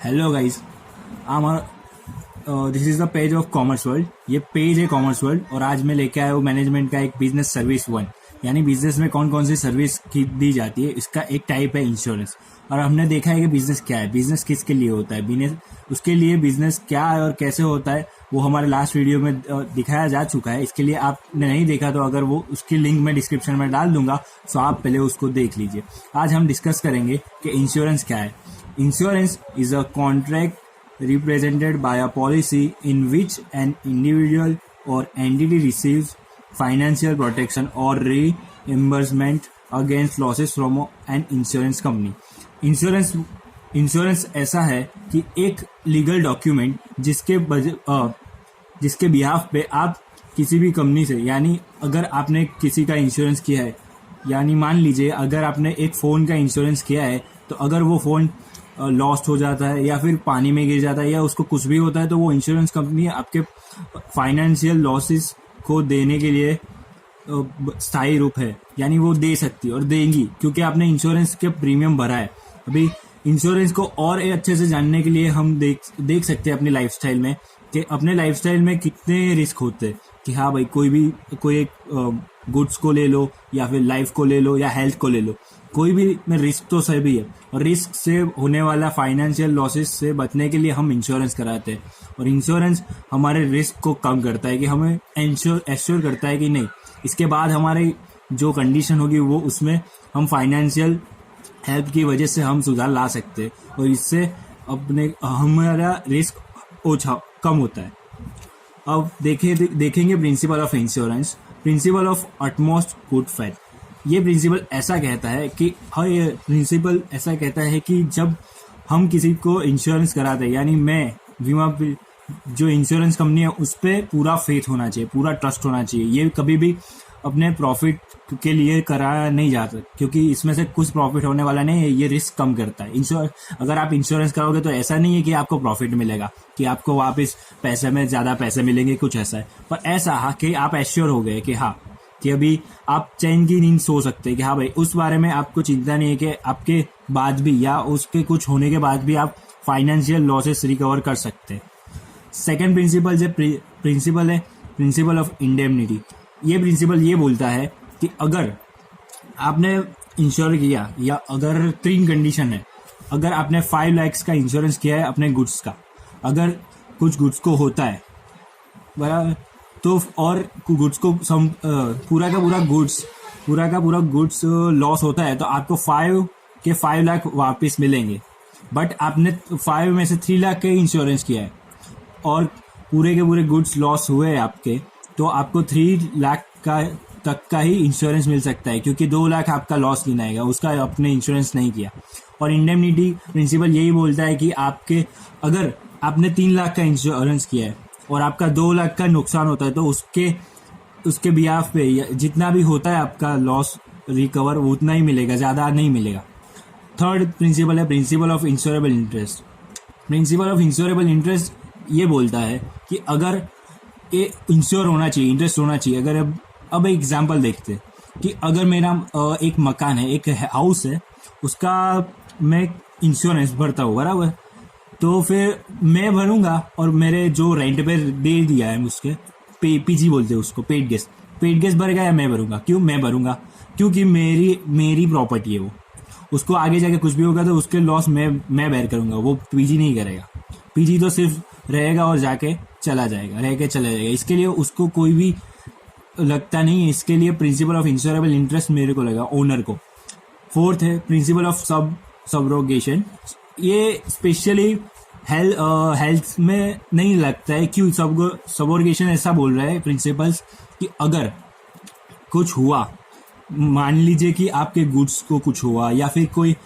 Hello guys, this is the page of commerce world. ये page है commerce world और आज मैं लेके आया हूँ मैनेजमेंट का एक बिजनेस सर्विस वन, यानी बिजनेस में कौन कौन सी सर्विस की दी जाती है, इसका एक टाइप है इंश्योरेंस। और हमने देखा है कि बिजनेस क्या है, बिजनेस किसके लिए होता है, बिजनेस उसके लिए बिजनेस क्या है और कैसे होता है, वो हमारे लास्ट वीडियो में दिखाया जा चुका है। इसके लिए आपने नहीं देखा तो अगर वो उसकी लिंक मैं डिस्क्रिप्शन में डाल दूंगा, तो आप पहले उसको देख लीजिए। आज हम डिस्कस करेंगे कि इंश्योरेंस क्या है। Insurance is a contract represented by a policy in which an individual or entity receives financial protection or reimbursement against losses from an insurance company. Insurance ऐसा है कि एक लीगल डॉक्यूमेंट जिसके बिहाफ पे आप किसी भी कंपनी से, यानी अगर आपने किसी का इंश्योरेंस किया है, यानी मान लीजिए अगर आपने एक फ़ोन का इंश्योरेंस किया है, तो अगर वो फ़ोन लॉस्ट हो जाता है या फिर पानी में गिर जाता है या उसको कुछ भी होता है, तो वो इंश्योरेंस कंपनी आपके फाइनेंशियल लॉसेस को देने के लिए स्थायी रूप है, यानी वो दे सकती है और देंगी, क्योंकि आपने इंश्योरेंस के प्रीमियम भरा है। अभी इंश्योरेंस को और अच्छे से जानने के लिए हम देख सकते हैं अपनी लाइफस्टाइल में कि अपने लाइफस्टाइल में कितने रिस्क होते हैं। कि हाँ भाई, कोई एक गुड्स को ले लो या फिर लाइफ को ले लो या हेल्थ को ले लो, कोई भी में रिस्क तो सभी है, और रिस्क से होने वाला फाइनेंशियल लॉसेस से बचने के लिए हम इंश्योरेंस कराते हैं। और इंश्योरेंस हमारे रिस्क को कम करता है कि हमें एश्योर करता है कि नहीं, इसके बाद हमारी जो कंडीशन होगी वो उसमें हम फाइनेंशियल हेल्प की वजह से हम सुधार ला सकते हैं और इससे हमारा रिस्क कम होता है। अब देखेंगे principle of insurance, principle of utmost good faith. ये प्रिंसिपल ऐसा कहता है कि जब हम किसी को इंश्योरेंस कराते हैं, यानी मैं बीमा जो इंश्योरेंस कंपनी है उस पर पूरा फेथ होना चाहिए, पूरा ट्रस्ट होना चाहिए। ये कभी भी अपने प्रॉफिट के लिए कराया नहीं जाता, क्योंकि इसमें से कुछ प्रॉफिट होने वाला नहीं है, ये रिस्क कम करता है। अगर आप इंश्योरेंस कराओगे तो ऐसा नहीं है कि आपको प्रॉफिट मिलेगा, कि आपको वापस पैसे में ज़्यादा पैसे मिलेंगे, कुछ ऐसा है। पर ऐसा कि आप एश्योर हो गए कि हाँ, कि अभी आप चैन की नींद सो सकते हैं कि हाँ भाई, उस बारे में आपको चिंता नहीं है कि आपके बाद भी या उसके कुछ होने के बाद भी आप फाइनेंशियल लॉसेस रिकवर कर सकते हैं। सेकेंड प्रिंसिपल जो प्रिंसिपल है प्रिंसिपल ऑफ इंडेमनिटी। ये प्रिंसिपल ये बोलता है कि अगर आपने इंश्योर किया, या अगर 3 कंडीशन है, अगर आपने 5 लाख का इंश्योरेंस किया है अपने गुड्स का, अगर कुछ गुड्स को होता है बराबर, तो और गुड्स को पूरा का पूरा गुड्स लॉस होता है, तो आपको 5 लाख वापस मिलेंगे। बट आपने 5 में से 3 लाख के इंश्योरेंस किया है और पूरे के पूरे गुड्स लॉस हुए हैं आपके, तो आपको 3 लाख तक का ही इंश्योरेंस मिल सकता है, क्योंकि 2 लाख आपका लॉस गिनाएगा, उसका आपने इंश्योरेंस नहीं किया। और इंडेमनिटी प्रिंसिपल यही बोलता है कि अगर आपने 3 लाख का इंश्योरेंस किया है और आपका 2 लाख का नुकसान होता है, तो उसके बिहाफ पे जितना भी होता है आपका लॉस रिकवर, वो उतना ही मिलेगा, ज़्यादा नहीं मिलेगा। थर्ड प्रिंसिपल है principle of insurable interest. Principle of insurable interest ये बोलता है कि अगर ये इंश्योर होना चाहिए, इंटरेस्ट होना चाहिए। अगर अब एग्जाम्पल देखते हैं कि अगर मेरा एक मकान है, एक हाउस है, उसका मैं इंश्योरेंस भरता हूँ बराबर, तो फिर मैं भरूंगा और मेरे जो रेंट पे दे दिया है उसके पीजी बोलते हैं उसको, पेड गेस्ट भरेगा या मैं भरूंगा? क्यों मैं भरूंगा? क्योंकि मेरी प्रॉपर्टी है वो, उसको आगे जाके कुछ भी होगा तो उसके लॉस मैं बेयर करूंगा, वो पीजी नहीं करेगा। पीजी तो सिर्फ रहेगा और जाके चला जाएगा। इसके लिए उसको कोई भी लगता नहीं है, इसके लिए प्रिंसिपल ऑफ इंश्योरेबल इंटरेस्ट मेरे को लगा, ओनर को। फोर्थ है प्रिंसिपल ऑफ सबरोगेशन। ये स्पेशली हेल्थ में नहीं लगता है। क्यों सबरोगेशन ऐसा बोल रहा है प्रिंसिपल्स कि अगर कुछ हुआ, मान लीजिए कि आपके गुड्स को कुछ हुआ या फिर कोई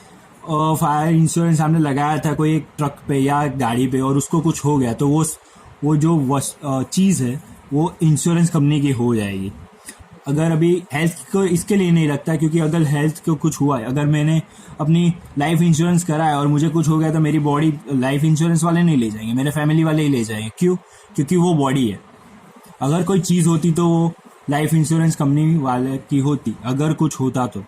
फायर इंश्योरेंस आपने लगाया था कोई एक ट्रक पे या गाड़ी पे और उसको कुछ हो गया, तो वो जो चीज़ है वो इंश्योरेंस कंपनी की हो जाएगी। अगर अभी हेल्थ को इसके लिए नहीं लगता, क्योंकि अगर हेल्थ को कुछ हुआ है, अगर मैंने अपनी लाइफ इंश्योरेंस कराया और मुझे कुछ हो गया, तो मेरी बॉडी लाइफ इंश्योरेंस वाले नहीं ले जाएंगे, मेरे फैमिली वाले ही ले जाएंगे। क्यों? क्योंकि वो बॉडी है। अगर कोई चीज़ होती तो वो लाइफ इंश्योरेंस कंपनी वाले की होती, अगर कुछ होता तो।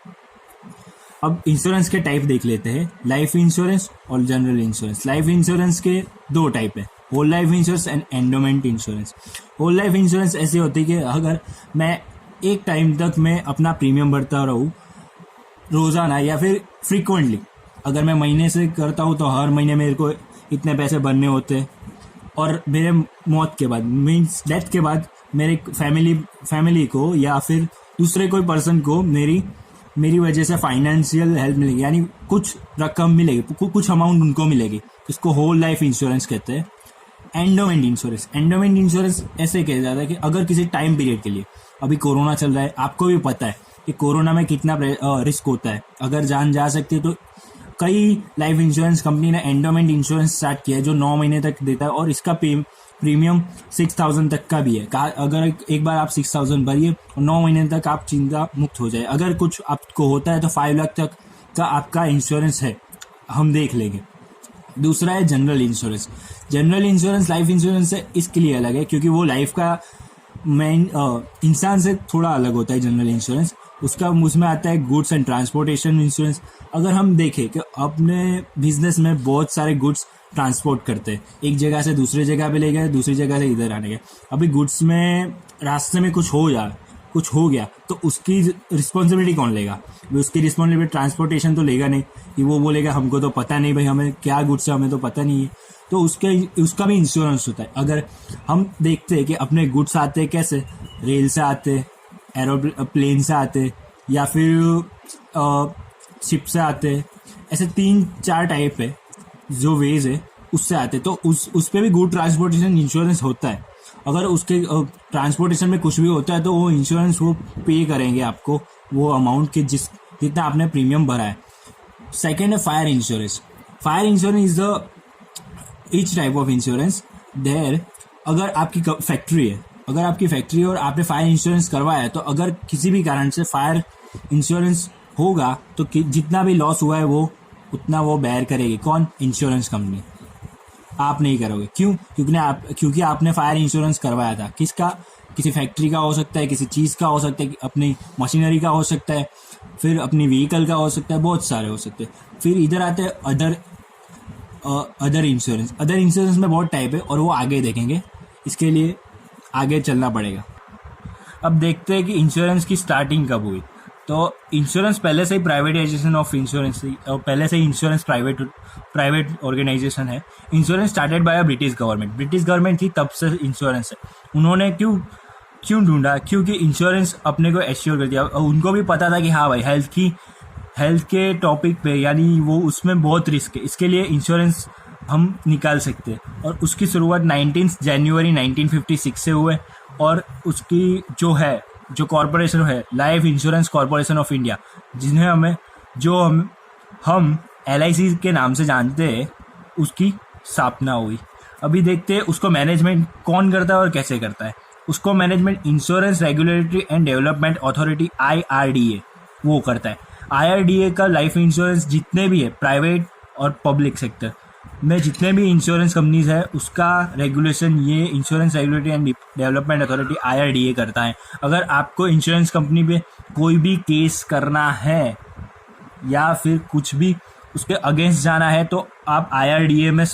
अब इंश्योरेंस के टाइप देख लेते हैं, लाइफ इंश्योरेंस और जनरल इंश्योरेंस। लाइफ इंश्योरेंस के दो टाइप है, whole life insurance and endowment insurance. Whole life insurance ऐसी होती है कि अगर मैं एक टाइम तक मैं अपना प्रीमियम भरता रहूँ रोज़ाना या फिर फ्रीक्वेंटली, अगर मैं महीने से करता हूँ तो हर महीने मेरे को इतने पैसे भरने होते हैं, और मेरे मौत के बाद मीन्स डेथ के बाद मेरे फैमिली को या फिर दूसरे कोई पर्सन को मेरी वजह से फाइनेंशियल हेल्प मिलेगी, यानी कुछ रकम मिलेगी, कुछ अमाउंट उनको मिलेगी। इसको होल लाइफ इंश्योरेंस कहते हैं। एंडोमेंट इंश्योरेंस ऐसे कहा जाता है कि अगर किसी टाइम पीरियड के लिए, अभी कोरोना चल रहा है, आपको भी पता है कि कोरोना में कितना रिस्क होता है, अगर जान जा सकती है, तो कई लाइफ इंश्योरेंस कंपनी ने एंडोमेंट इंश्योरेंस स्टार्ट किया है जो 9 महीने तक देता है, और इसका प्रीमियम 6,000 तक का भी है। अगर एक बार आप 6,000 भरिए और 9 महीने तक आप चिंता मुक्त हो जाए। अगर कुछ आपको होता है तो 5 लाख तक का आपका इंश्योरेंस है, हम देख लेंगे। दूसरा है जनरल इंश्योरेंस लाइफ इंश्योरेंस से इसके लिए अलग है क्योंकि वो लाइफ का मेन इंसान से थोड़ा अलग होता है। जनरल इंश्योरेंस उसमें आता है गुड्स एंड ट्रांसपोर्टेशन इंश्योरेंस। अगर हम देखें कि अपने बिजनेस में बहुत सारे गुड्स ट्रांसपोर्ट करते हैं, एक जगह से दूसरी जगह पे ले गए, दूसरी जगह से इधर आने गए, अभी गुड्स में रास्ते में कुछ हो गया तो उसकी रिस्पॉन्सिबिलिटी कौन लेगा? उसकी रिस्पॉन्सिबिलिटी ट्रांसपोर्टेशन तो लेगा नहीं, कि वो बोलेगा हमको तो पता नहीं भाई, हमें क्या गुड्स है हमें तो पता नहीं है, तो उसका भी इंश्योरेंस होता है। अगर हम देखते हैं कि अपने गुड्स आते हैं कैसे, रेल से आते, एरोप्लेन से आते, या फिर शिप से आते, ऐसे 3-4 टाइप है जो वेज है उससे आते, तो उस पर भी गुड ट्रांसपोर्टेशन इंश्योरेंस होता है। अगर उसके ट्रांसपोर्टेशन में कुछ भी होता है तो वो इंश्योरेंस वो पे करेंगे आपको वो अमाउंट के जितना आपने प्रीमियम भरा है। सेकेंड है fire insurance is the each type of insurance there. अगर आपकी फैक्ट्री है और आपने फायर इंश्योरेंस करवाया है, तो अगर किसी भी कारण से फायर इंश्योरेंस होगा तो जितना भी लॉस हुआ है वो उतना वो बेयर करेगी। कौन? Insurance company. आप नहीं करोगे। क्यों? क्योंकि आपने फायर इंश्योरेंस करवाया था। किसका? किसी फैक्ट्री का हो सकता है, किसी चीज़ का हो सकता है, अपनी मशीनरी का हो सकता है, फिर अपनी व्हीकल का हो सकता है, बहुत सारे हो सकते हैं। फिर इधर आते हैं अदर इंश्योरेंस में बहुत टाइप है और वो आगे देखेंगे, इसके लिए आगे चलना पड़ेगा। अब देखते हैं कि इंश्योरेंस की स्टार्टिंग कब हुई। तो इंश्योरेंस पहले से ही प्राइवेटाइजेशन ऑफ इंश्योरेंस, पहले से ही इंश्योरेंस प्राइवेट ऑर्गेनाइजेशन है। Insurance started by British government थी, तब से इंश्योरेंस है। उन्होंने क्यों ढूंढा? क्योंकि इंश्योरेंस अपने को एश्योर कर दिया। उनको भी पता था कि हाँ भाई हेल्थ के टॉपिक पे, यानी वो उसमें बहुत रिस्क है, इसके लिए इंश्योरेंस हम निकाल सकते हैं। और उसकी शुरुआत 19 जनवरी 1956 से हुए, और उसकी जो कॉरपोरेशन है life insurance corporation of India, जिन्हें हम LIC के नाम से जानते हैं, उसकी स्थापना हुई। अभी देखते हैं उसको मैनेजमेंट कौन करता है और कैसे करता है। उसको management insurance regulatory and development authority IRDA वो करता है। IRDA का लाइफ इंश्योरेंस जितने भी है प्राइवेट और पब्लिक सेक्टर में जितने भी इंश्योरेंस कंपनीज है, उसका रेगुलेशन ये insurance regulatory and development authority IRDA करता है। अगर आपको इंश्योरेंस कंपनी पे कोई भी केस करना है या फिर कुछ भी उसके अगेंस्ट जाना है तो आप IRDA में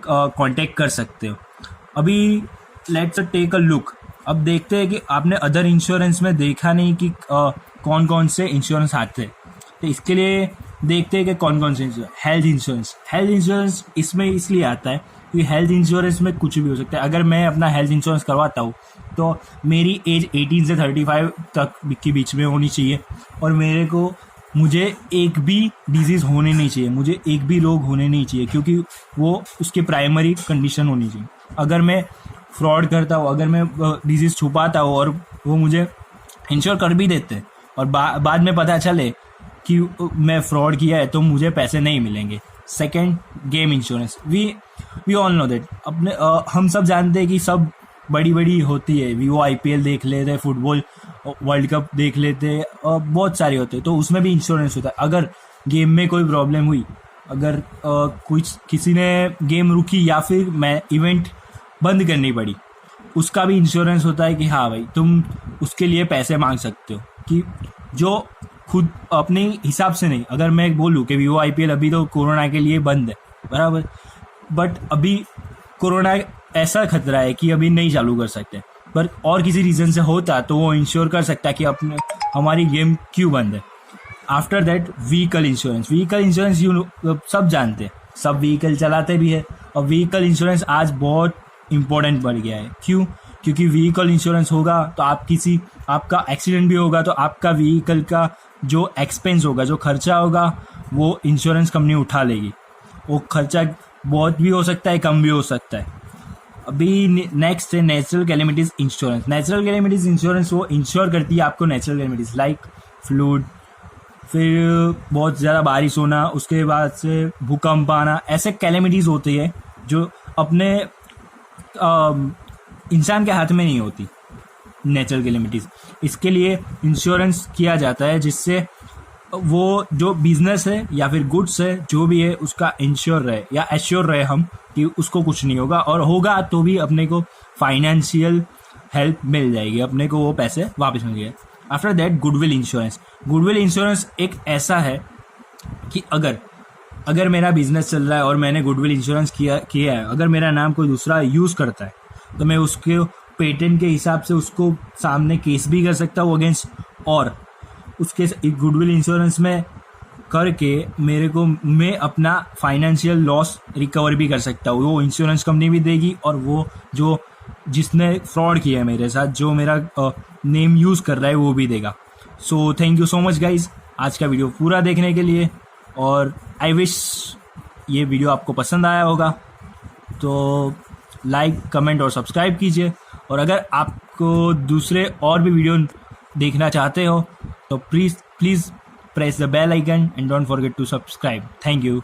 कांटेक्ट कर सकते हो। अभी लेट्स टेक अ लुक। अब देखते हैं कि आपने अदर इंश्योरेंस में देखा नहीं कि कौन कौन से इंश्योरेंस आते हैं, तो इसके लिए देखते हैं कि कौन कौन से हेल्थ इंश्योरेंस इसमें इसलिए आता है कि हेल्थ इंश्योरेंस में कुछ भी हो सकता है। अगर मैं अपना हेल्थ इंश्योरेंस करवाता हूँ तो मेरी एज 18 से 35 तक के बीच में होनी चाहिए, और मुझे एक भी डिजीज़ होने नहीं चाहिए, मुझे एक भी रोग होने नहीं चाहिए, क्योंकि वो उसकी प्राइमरी कंडीशन होनी चाहिए। अगर मैं फ्रॉड करता हूँ, अगर मैं डिजीज़ छुपाता हूँ और वो मुझे इंश्योर कर भी देते हैं और बाद में पता चले कि मैं फ्रॉड किया है तो मुझे पैसे नहीं मिलेंगे। Second, game insurance. We all know that. हम सब जानते हैं कि सब बड़ी होती है। वो IPL देख लेते हैं, फुटबॉल वर्ल्ड कप देख लेते हैं, बहुत सारे होते हैं, तो उसमें भी इंश्योरेंस होता है। अगर गेम में कोई प्रॉब्लम हुई, अगर किसी ने गेम रुकी या फिर मैं इवेंट बंद करनी पड़ी, उसका भी इंश्योरेंस होता है कि हाँ भाई तुम उसके लिए पैसे मांग सकते हो, कि जो खुद अपने हिसाब से नहीं, अगर मैं बोलूँ कि वीवो IPL अभी तो कोरोना के लिए बंद है बराबर, बट अभी कोरोना ऐसा खतरा है कि अभी नहीं चालू कर सकते, पर और किसी रीज़न से होता तो वो इंश्योर कर सकता कि अपने हमारी गेम क्यों बंद है। आफ्टर दैट व्हीकल इंश्योरेंस सब जानते हैं, सब व्हीकल चलाते भी है, और व्हीकल इंश्योरेंस आज बहुत इंपॉर्टेंट बढ़ गया है। क्यों? क्योंकि व्हीकल इंश्योरेंस होगा तो आपका एक्सीडेंट भी होगा तो आपका व्हीकल का जो एक्सपेंस होगा, जो खर्चा होगा, वो इंश्योरेंस कंपनी उठा लेगी। वो खर्चा बहुत भी हो सकता है, कम भी हो सकता है। अभी नेक्स्ट है नेचुरल कैलेमिटीज़ इंश्योरेंस। वो इंश्योर करती है आपको नेचुरल कैलेमिटीज़ लाइक फ्लूड, फिर बहुत ज़्यादा बारिश होना, उसके बाद से भूकंप आना, ऐसे कैलेमिटीज़ होती है जो अपने इंसान के हाथ में नहीं होती, नेचुरल कैलेमिटीज़। इसके लिए इंश्योरेंस किया जाता है जिससे वो जो बिजनेस है या फिर गुड्स है जो भी है उसका इंश्योर रहे या एश्योर रहे हम कि उसको कुछ नहीं होगा, और होगा तो भी अपने को फाइनेंशियल हेल्प मिल जाएगी, अपने को वो पैसे वापस मिल जाएंगे। आफ्टर दैट गुडविल इंश्योरेंस एक ऐसा है कि अगर मेरा बिजनेस चल रहा है और मैंने गुडविल इंश्योरेंस किया है, अगर मेरा नाम कोई दूसरा यूज़ करता है तो मैं उसके पेटेंट के हिसाब से उसको सामने केस भी कर सकता हूँ अगेंस्ट, और उसके गुडविल इंश्योरेंस में करके मैं अपना फाइनेंशियल लॉस रिकवर भी कर सकता हूँ। वो इंश्योरेंस कंपनी भी देगी, और वो जो जिसने फ्रॉड किया है मेरे साथ, जो मेरा नेम यूज़ कर रहा है, वो भी देगा। So thank you so much guys आज का वीडियो पूरा देखने के लिए, और आई विश ये वीडियो आपको पसंद आया होगा। तो लाइक, कमेंट और सब्सक्राइब कीजिए, और अगर आपको दूसरे और भी वीडियो देखना चाहते हो तो please press the bell icon and don't forget to subscribe. Thank you.